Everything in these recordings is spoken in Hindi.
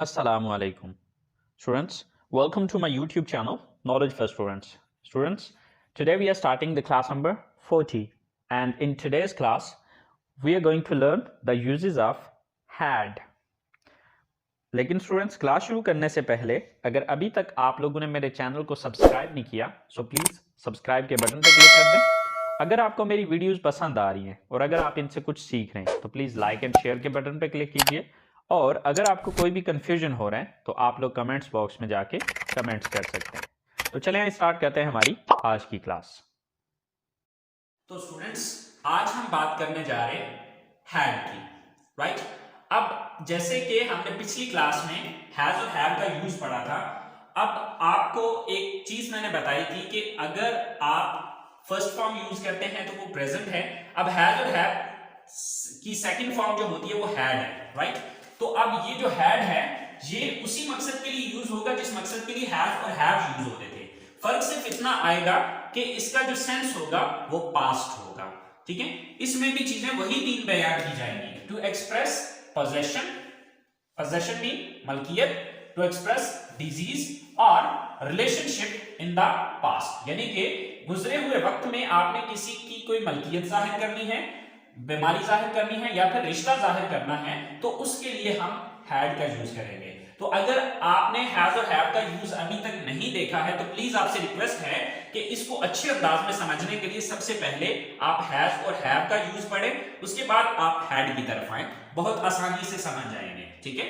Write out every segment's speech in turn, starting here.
Assalamu alaikum. Students, welcome to my YouTube channel, Knowledge for Students. Students, today we are starting the class number 40, and in today's class, we are going to learn the uses of had. लेकिन स्टूडेंट्स क्लास शुरू करने से पहले अगर अभी तक आप लोगों ने मेरे चैनल को सब्सक्राइब नहीं किया सो प्लीज़ सब्सक्राइब के बटन पर क्लिक कर दें। अगर आपको मेरी वीडियोस पसंद आ रही हैं और अगर आप इनसे कुछ सीख रहे हैं तो प्लीज़ लाइक एंड शेयर के बटन पर क्लिक कीजिए। और अगर आपको कोई भी कंफ्यूजन हो रहा है तो आप लोग कमेंट्स बॉक्स में जाके कमेंट्स कर सकते हैं। तो चलें स्टार्ट करते हैं हमारी आज की क्लास। तो स्टूडेंट्स, आज हम बात करने जा रहे हैं हैड की, राइट। अब जैसे कि हमने पिछली क्लास में हैज और हैव का यूज पढ़ा था, अब आपको एक चीज मैंने बताई थी कि अगर आप फर्स्ट फॉर्म यूज करते हैं तो वो प्रेजेंट है। अब हैज और हैव की सेकंड फॉर्म जो होती है वो हैड है, राइट। तो अब ये जो हैड है ये उसी मकसद के लिए यूज होगा जिस मकसद के लिए हैव और हैव यूज होते थे। फर्क सिर्फ इतना आएगा कि इसका जो सेंस होगा वो पास्ट होगा, ठीक है। इसमें भी चीजें वही तीन बयान की जाएंगी। To express possession, possession mean मलकियत, टू एक्सप्रेस डिजीज और रिलेशनशिप इन द पास्ट, यानी कि गुजरे हुए वक्त में आपने किसी की कोई मलकियत जाहिर करनी है, बीमारी जाहिर करनी है या फिर रिश्ता जाहिर करना है तो उसके लिए हम हैड का यूज करेंगे। तो अगर आपने हैज और हैव का यूज अभी तक नहीं देखा है तो प्लीज आपसे रिक्वेस्ट है कि इसको अच्छे अंदाज में समझने के लिए सबसे पहले आप हैज और हैव का यूज पढ़ें, उसके बाद आप हैड की तरफ आए, बहुत आसानी से समझ जाएंगे, ठीक है।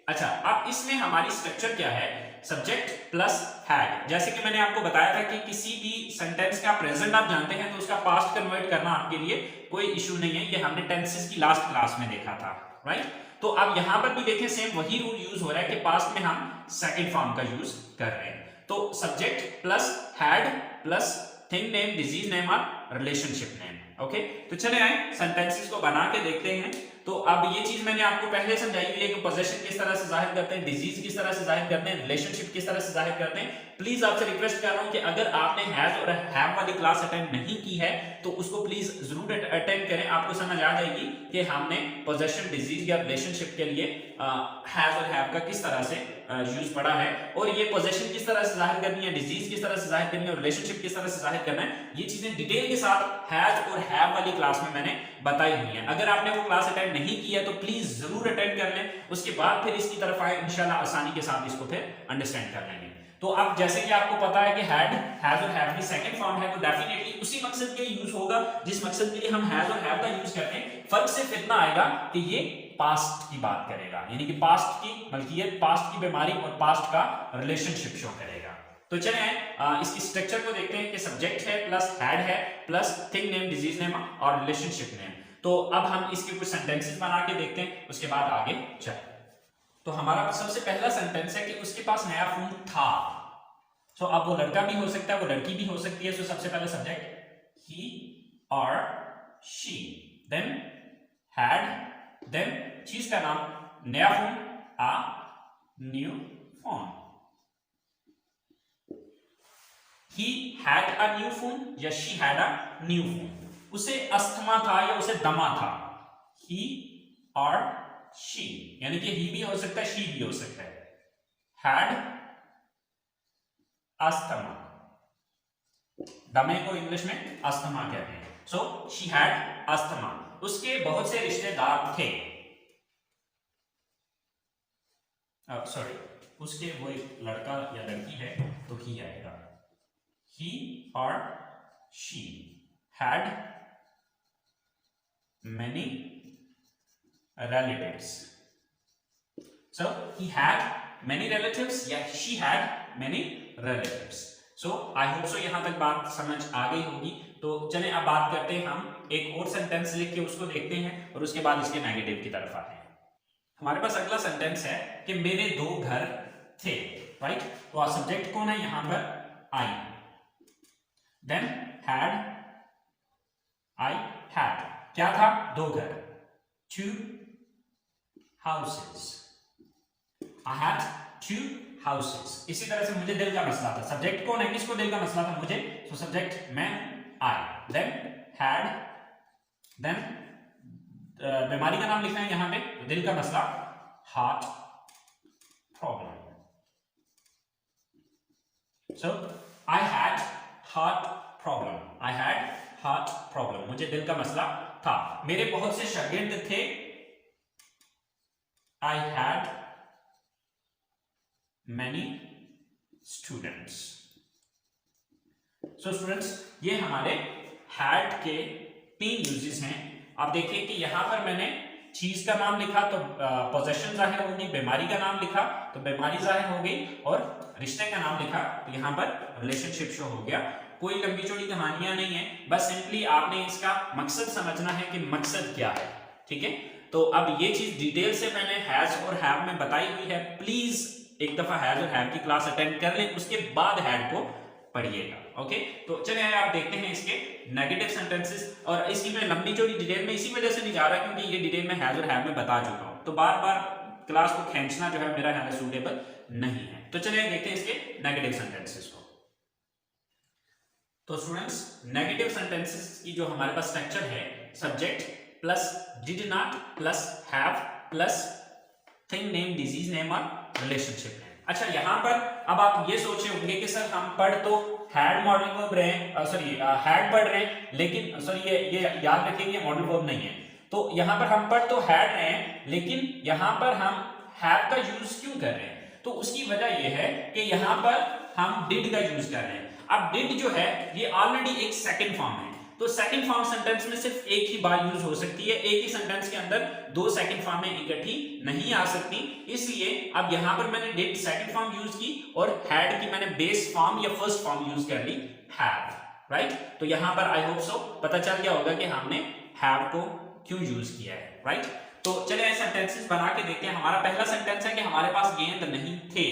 अच्छा, अब इसमें हमारी स्ट्रक्चर क्या है? Subject plus had. जैसे कि मैंने आपको बताया था कि किसी भी सेंटेंस का प्रेजेंट आप जानते हैं तो उसका पास्ट कन्वर्ट करना आपके लिए कोई इशू नहीं है, ये हमने टेंसेस की लास्ट क्लास में देखा था, राइट। तो अब यहां पर भी देखें सेम वही रूल यूज हो रहा है कि पास्ट में हम सेकंड फॉर्म का यूज कर रहे हैं। तो subject plus had plus thing name, disease name और रिलेशनशिप नेम, ओके। तो चले आए सेंटेंसेस को बना के देखते हैं। तो अब ये चीज मैंने आपको पहले समझाई हुई है कि पोजेशन किस तरह से जाहिर करते हैं, डिजीज किस तरह से जाहिर करते हैं, रिलेशनशिप किस तरह से जाहिर करते हैं। प्लीज आपसे रिक्वेस्ट कर रहा हूं कि अगर आपने हैज और हैव वाली क्लास अटेंड नहीं की है तो उसको प्लीज जरूर अटेंड करें, आपको समझ आ जाएगी कि हमने पोजेशन, डिजीज या रिलेशनशिप के लिए हैज और हैव का किस तरह से यूज पढ़ा है, और ये पोजेशन किस तरह से जाहिर करनी है, डिजीज किस तरह से जाहिर करनी है और रिलेशनशिप किस तरह से जाहिर करना है। ये चीजें डिटेल के साथ हैज और हैव वाली क्लास में मैंने बताई हुई है। अगर आपने वो क्लास अटेंड नहीं किया तो प्लीज जरूर अटेंड कर लें, उसके बाद फिर इसकी तरफ आए, इंशाल्लाह आसानी के साथ इसको फिर अंडरस्टैंड कर लेंगे। तो अब जैसे कि आपको पता है कि हैड, हैज और हैव की सेकंड फॉर्म है तो डेफिनेटली उसी मकसद के लिए यूज होगा जिस मकसद के लिए हम हैज और हैव का यूज करते हैं। फर्क सिर्फ इतना आएगा कि ये पास्ट की बात करेगा, यानी कि पास्ट की मलकियत, पास्ट की बीमारी और पास्ट का रिलेशनशिप शो करेगा। तो चलें इसकी स्ट्रक्चर को देखते हैं कि सब्जेक्ट है प्लस हैड है plus thing name, disease name और रिलेशनशिप नेम। तो अब हम इसके कुछ सेंटेंसेस बना के देखते हैं, उसके बाद आगे चलें। तो हमारा सबसे पहला सेंटेंस है कि उसके पास नया फोन था। सो अब वो लड़का भी हो सकता है, वो लड़की भी हो सकती है। सो सबसे पहले सब्जेक्ट ही और शी, देन हैड, देन चीज का नाम नया phone, a new phone. He had a new phone या she had a new phone. उसे अस्थमा था या उसे दमा था। ही और शी, यानी कि ही भी हो सकता है, शी भी हो सकता है। हैड अस्थमा, दमे को इंग्लिश में अस्थमा कहते हैं। So she had asthma. उसके बहुत से रिश्तेदार थे, सॉरी उसके, वो एक लड़का या लड़की है तो ही आएगा। ही और she had many relatives. So he had many relatives या she had many relatives. So I hope so यहां तक बात समझ आ गई होगी। तो चलें अब बात करते हैं, हम एक और सेंटेंस लिख के उसको देखते हैं और उसके बाद इसके नेगेटिव की तरफ आते हैं। हमारे पास अगला सेंटेंस है कि मेरे दो घर थे, राइट। तो सब्जेक्ट कौन है यहां पर? आई, देन हैड, आई हैड, क्या था? दो घर, two houses. I had two houses. इसी तरह से मुझे दिल का मसला था। सब्जेक्ट कौन है, किसको दिल का मसला था? मुझे। तो सब्जेक्ट मैं, I, then had, then बीमारी का नाम लिखना है यहां पे, दिल का मसला heart, so I had heart problem, I had heart problem, मुझे दिल का मसला था। मेरे बहुत से शागिर्द थे, I had many students. So students, ये हमारे हैड के 3 यूजेस हैं। आप देखिए कि यहां पर मैंने चीज का नाम लिखा तो पोजेशन जाहिर होगी, बीमारी का नाम लिखा तो बीमारी जाहिर हो गई, और रिश्ते का नाम लिखा तो यहां पर रिलेशनशिप शो हो गया। कोई लंबी चौड़ी कहानियां नहीं है, बस सिंपली आपने इसका मकसद समझना है कि मकसद क्या है, ठीक है। तो अब ये चीज डिटेल से मैंने हैज और हैव में बताई हुई है, प्लीज एक दफा हैज और हैव की क्लास अटेंड कर लें, उसके बाद हैड को पढ़िएगा। ओके, तो चलिए आप देखते हैं इसके नेगेटिव सेंटेंसेस। और इसकी मैं लंबी चौड़ी डिटेल में इसी वजह से नहीं जा रहा क्योंकि ये डिटेल में हैज और हैव में बता चुका हूं, तो बार बार क्लास को खींचना जो है मेरा ख्याल है सूटेबल नहीं है। तो चलिए देखते हैं इसके नेगेटिव सेंटेंसेस को। तो स्टूडेंट्स, नेगेटिव सेंटेंसेस की जो हमारे पास स्ट्रक्चर है, subject plus did not plus have plus thing name, disease name और रिलेशनशिप नेम। अच्छा, यहां पर अब आप ये सोचे होंगे कि सर हम पढ़ तो हैड मॉडल वर्ब रहे हैं, सॉरी हैड पढ़ रहे हैं, लेकिन सॉरी ये याद रखिए ये मॉडल वर्ब नहीं है। तो यहां पर हम पढ़ तो हैड रहे हैं, लेकिन यहां पर हम हैव का यूज क्यों कर रहे हैं? तो उसकी वजह यह है कि यहां पर हम डिड का यूज कर रहे हैं। अब डिड जो है ये ऑलरेडी एक सेकंड फॉर्म है, तो सेकंड फॉर्म सेंटेंस में सिर्फ एक ही बार यूज हो सकती है, एक ही सेंटेंस के अंदर 2 सेकंड फॉर्म में इकट्ठी नहीं आ सकती। इसलिए अब यहां पर मैंने डिड सेकंड फॉर्म यूज की और हैड की मैंने बेस फॉर्म या फर्स्ट फॉर्म यूज कर ली, हैव, राइट। तो यहां पर आई होप सो पता चल गया होगा कि हमने हैव को क्यों यूज किया है, राइट। तो चलिए सेंटेंसेस बना के देखते हैं। हमारा पहला सेंटेंस है कि हमारे पास गेंद नहीं थे,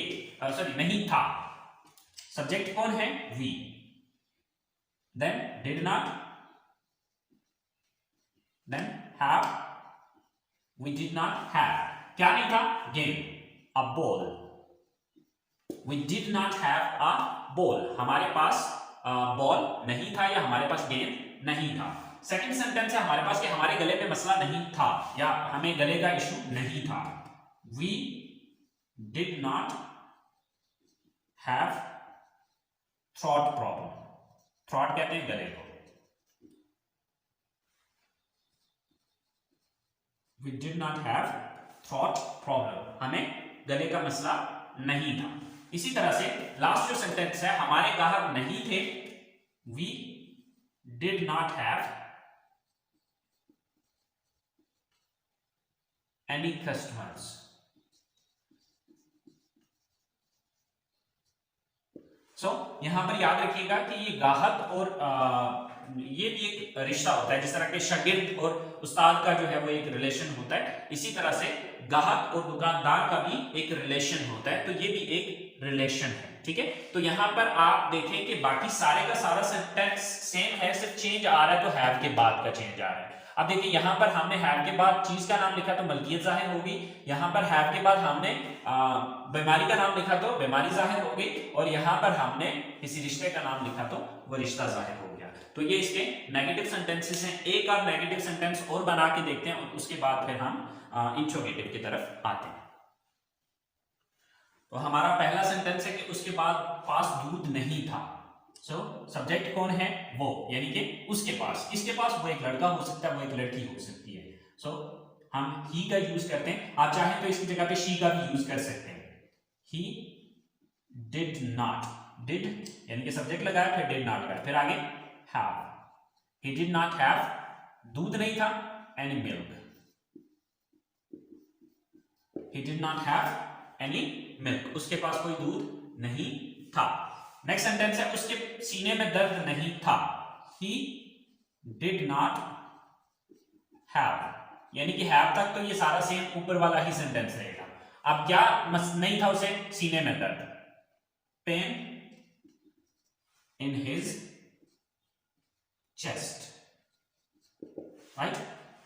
सॉरी नहीं था। सब्जेक्ट कौन है? We. Then did not, then have, we did not have, क्या नहीं था? Game, a ball, we did not have a ball, हमारे पास बॉल नहीं था या हमारे पास गेंद नहीं था। सेकंड सेंटेंस है हमारे पास कि हमारे गले में मसला नहीं था या हमें गले का इशू नहीं था, we did not have throat problem, throat कहते हैं गले को, We did not have throat problem, हमें गले का मसला नहीं था। इसी तरह से लास्ट जो सेंटेंस है, हमारे ग्राहक नहीं थे, We did not have any customers, यहां पर याद रखिएगा कि ये ग्राहक और ये भी एक रिश्ता होता है, जिस तरह के शागिर्द और उस्ताद का जो है वो एक रिलेशन होता है, इसी तरह से ग्राहक और दुकानदार का भी एक रिलेशन होता है, तो ये भी एक रिलेशन है, ठीक है। तो यहां पर आप देखें कि बाकी सारे का सारा सेंटेंस सेम है, सिर्फ चेंज आ रहा है तो हैव के बाद का चेंज आ रहा है। अब देखिए यहां पर हमने हैव के बाद चीज का नाम लिखा तो मलकियत जाहिर होगी, यहां पर हैव के बाद हमने बीमारी का नाम लिखा तो बीमारी जाहिर हो गई, और यहां पर हमने किसी रिश्ते का नाम लिखा तो वो रिश्ता जाहिर हो गया। तो ये इसके नेगेटिव सेंटेंसेस हैं। एक और नेगेटिव सेंटेंस और बना के देखते हैं और उसके बाद फिर हम इंट्रोगेटिव की तरफ आते हैं। तो हमारा पहला सेंटेंस है कि उसके बाद पास दूध नहीं था। सब्जेक्ट कौन है? वो, यानी कि उसके पास, किसके पास? वो एक लड़का हो सकता है, वो एक लड़की हो सकती है। हम ही का यूज करते हैं, आप चाहें तो इसकी जगह पे शी का भी यूज कर सकते हैं। ही डिड नॉट, डिड यानी कि सब्जेक्ट लगाया, फिर डिड नॉट लगाया, फिर आगे have. He did not have, दूध नहीं था, any milk. He did not have any milk, उसके पास कोई दूध नहीं था। नेक्स्ट सेंटेंस है उसके सीने में दर्द नहीं था। ही डिड नॉट हैव, यानी कि हैव तक तो ये सारा सेम ऊपर वाला ही सेंटेंस रहेगा। अब क्या नहीं था उसे? सीने में दर्द, pain in his chest, right.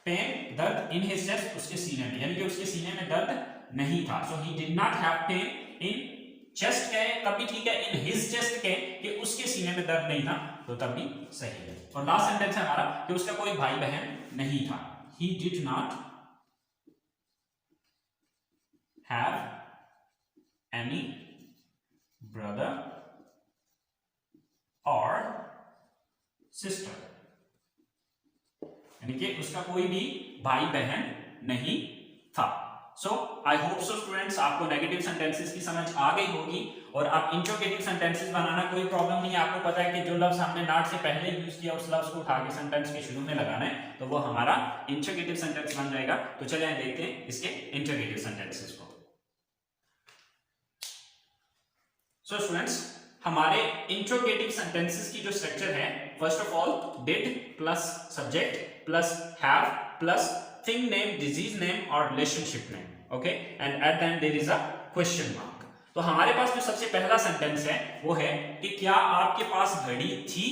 Pain, दर्द, इन हिज चेस्ट, उसके सीने में, यानी कि उसके सीने में दर्द नहीं था। So he did not have pain in chest कहे तब भी ठीक है, इन हिज चेस्ट कहे कि उसके सीने में दर्द नहीं था तो तब भी सही है। और लास्ट सेंटेंस है हमारा कि उसका कोई भाई बहन नहीं था। ही did not have any brother sister, यानी कि उसका कोई भी भाई बहन नहीं था। सो आई होप सो स्टूडेंट्स आपको नेगेटिव सेंटेंसेस की समझ आ गई होगी और आप इंट्रोगेटिव सेंटेंसेस बनाना कोई प्रॉब्लम नहीं है। आपको पता है कि जो लफ्ज हमने नॉट से पहले यूज किया उस लफ्ज को उठा के सेंटेंस के शुरू में लगाना है, तो वो हमारा इंट्रोगेटिव सेंटेंस बन जाएगा। तो चलिए देखते हैं इसके इंट्रोगेटिव सेंटेंसेस को। सो स्टूडेंट्स हमारे इंट्रोगेटिव सेंटेंसेस की जो स्ट्रक्चर है, first of all did plus subject plus have plus thing name, disease name और relationship name, okay, and at the end there is a question mark. तो हमारे पास जो सबसे पहला सेंटेंस है वो है कि क्या आपके पास घड़ी थी।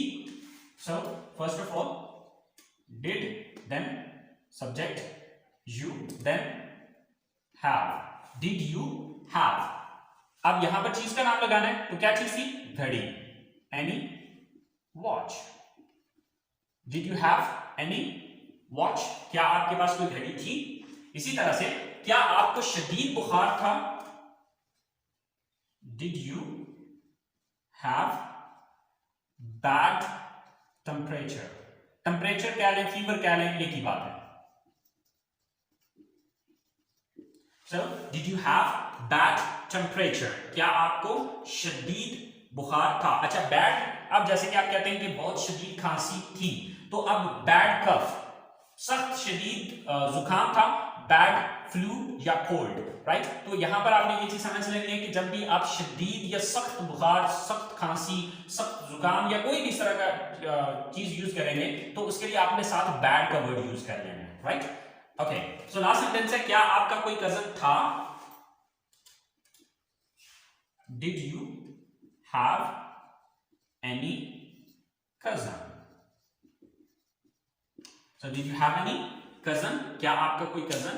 So first of all did then subject you then have, did you have. अब यहां पर चीज का नाम लगाना है, तो क्या चीज थी, घड़ी, any watch. Did you have any watch, क्या आपके पास कोई घड़ी थी। इसी तरह से क्या आपको शदीद बुखार था, did you have bad temperature. Temperature क्या लें, फीवर क्या लें, एक ही बात है। So did you have bad temperature, क्या आपको शदीद बुखार था। अच्छा बैड, अब जैसे कि आप कहते हैं कि बहुत शदीद खांसी थी, तो अब बैड कफ, सख्त शदीद जुकाम था, बैड फ्लू या कोल्ड, राइट। तो यहां पर आपने ये चीज समझ लेनी है कि जब भी आप शदीद या सख्त बुखार, सख्त खांसी, सख्त जुकाम या कोई भी इस तरह का चीज यूज करेंगे तो उसके लिए आपने साथ बैड का वर्ड यूज कर लेना है, right. Okay, so last sentence है, क्या आपका कोई कजन था, did you have any cousin. So did you have any cousin, क्या आपका कोई कजन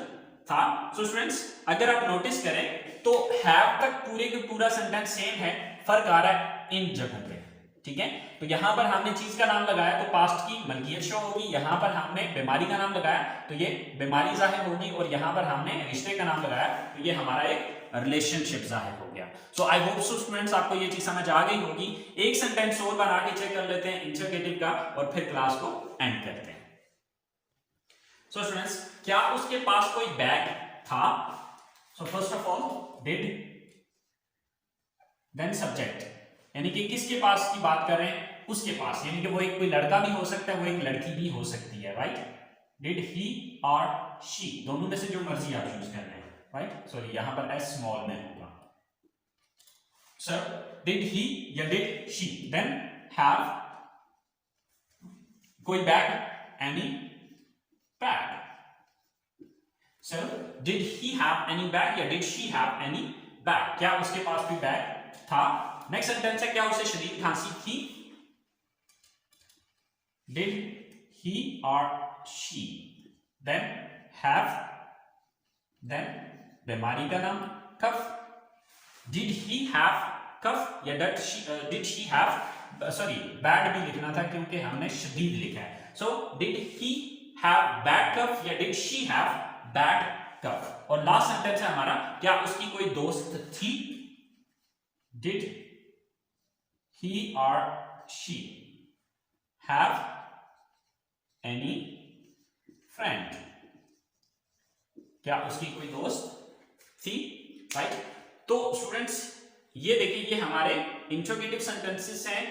था। सो स्टूडेंट्स अगर आप नोटिस करें तो हैव तक पूरे का पूरा सेंटेंस सेम है, फर्क आ रहा है इन जगहों पे, ठीक है। तो यहां पर हमने चीज का नाम लगाया तो पास्ट की मलकियत शो होगी, यहां पर हमने बीमारी का नाम लगाया तो ये बीमारी जाहिर होगी, और यहां पर हमने रिश्ते का नाम लगाया तो ये हमारा एक रिलेशनशिप जाहिर हो गया। सो आई होप सो स्टूडेंट्स आपको ये चीज समझ आ गई होगी। एक सेंटेंस और बना के चेक कर लेते हैं इंट्रोगेटिव का और फिर क्लास को एंड करते हैं। सो स्टूडेंट्स क्या उसके पास कोई बैग था। So first of all did then subject, यानी कि किसके पास की बात कर रहे हैं, उसके पास, यानी कि वो एक कोई लड़का भी हो सकता है, वो एक लड़की भी हो सकती है, राइट। डिड ही और शी, दोनों में से जो मर्जी आप यूज कर रहे हैं, राइट। सॉरी यहां पर एस स्मॉल में होगा। सर डिड ही या डिड शी, देन हैव कोई bag, any bag. So did he have any bag या did she have any bag, क्या उसके पास भी बैग था। नेक्स्ट सेंटेंस है क्या उसे शदीद खांसी थी। डिड ही और शी, देन हैव, देन बीमारी का नाम कफ। डिड ही हैव कफ या did she have, sorry bad भी लिखना था क्योंकि हमने शदीद लिखा है। So did he have bad cough या did she have bad cough. और लास्ट सेंटेंस है हमारा क्या उसकी कोई दोस्त थी। Did he or she have any friend, क्या उसकी कोई दोस्त थी, राइट। तो स्टूडेंट्स ये देखिए ये हमारे इंट्रोगेटिव सेंटेंसेस हैं,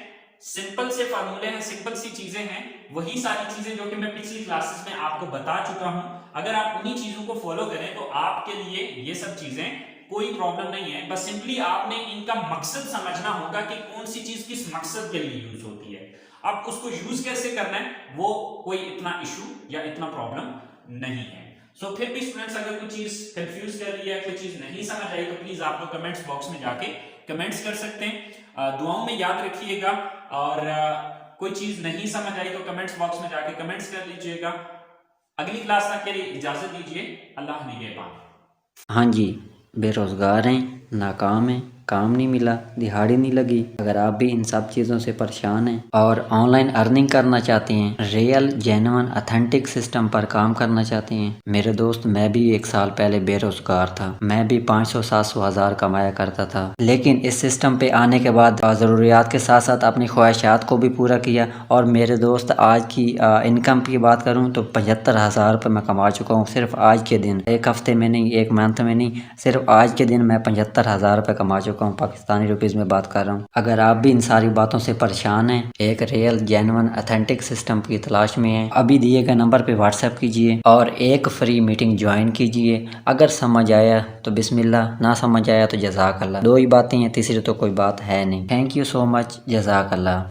सिंपल से फॉर्मूले हैं, सिंपल सी चीजें हैं, वही सारी चीजें जो कि मैं पिछली क्लासेस में आपको बता चुका हूं। अगर आप उन्हीं चीजों को फॉलो करें तो आपके लिए ये सब चीजें कोई प्रॉब्लम नहीं है। बस सिंपली आपने इनका मकसद समझना होगा कि कौन सी चीज किस मकसद के लिए यूज होती है। अब उसको यूज कैसे करना है वो कोई इतना इशू या इतना प्रॉब्लम नहीं है। सो फिर भी स्टूडेंट्स अगर कोई चीज कंफ्यूज कर रही है, कोई चीज नहीं समझ आई तो प्लीज आप लोग कमेंट्स बॉक्स में जाके कमेंट्स कर सकते हैं। दुआओं में याद रखिएगा, और कोई चीज नहीं समझ आई तो कमेंट्स बॉक्स में जाके कमेंट्स कर लीजिएगा। अगली क्लास तक के लिए इजाजत दीजिए। अल्लाह निगहबान। हाँ जी, बेरोज़गार हैं नाकाम हैं, काम नहीं मिला, दिहाड़ी नहीं लगी। अगर आप भी इन सब चीज़ों से परेशान हैं और ऑनलाइन अर्निंग करना चाहते हैं, रियल जेन्युइन अथेंटिक सिस्टम पर काम करना चाहते हैं, मेरे दोस्त मैं भी 1 साल पहले बेरोजगार था। मैं भी 500-700 हज़ार कमाया करता था, लेकिन इस सिस्टम पे आने के बाद ज़रूरियात के साथ साथ अपनी ख्वाहिशात को भी पूरा किया। और मेरे दोस्त आज की इनकम की बात करूँ तो 75,000 रुपये मैं कमा चुका हूँ सिर्फ आज के दिन। 1 हफ्ते में नहीं, 1 मंथ में नहीं, सिर्फ आज के दिन मैं 75,000 रुपये कमा चुका हूँ। पाकिस्तानी रुपीज़ में बात कर रहा हूँ। अगर आप भी इन सारी बातों से परेशान हैं, एक रियल जेन्युइन अथेंटिक सिस्टम की तलाश में हैं, अभी दिए गए नंबर पे व्हाट्सएप कीजिए और एक फ्री मीटिंग ज्वाइन कीजिए। अगर समझ आया तो बिस्मिल्लाह, ना समझ आया तो जज़ाक अल्लाह। 2 ही बातें हैं, तीसरी तो कोई बात है नहीं। थैंक यू सो मच, जज़ाक अल्लाह।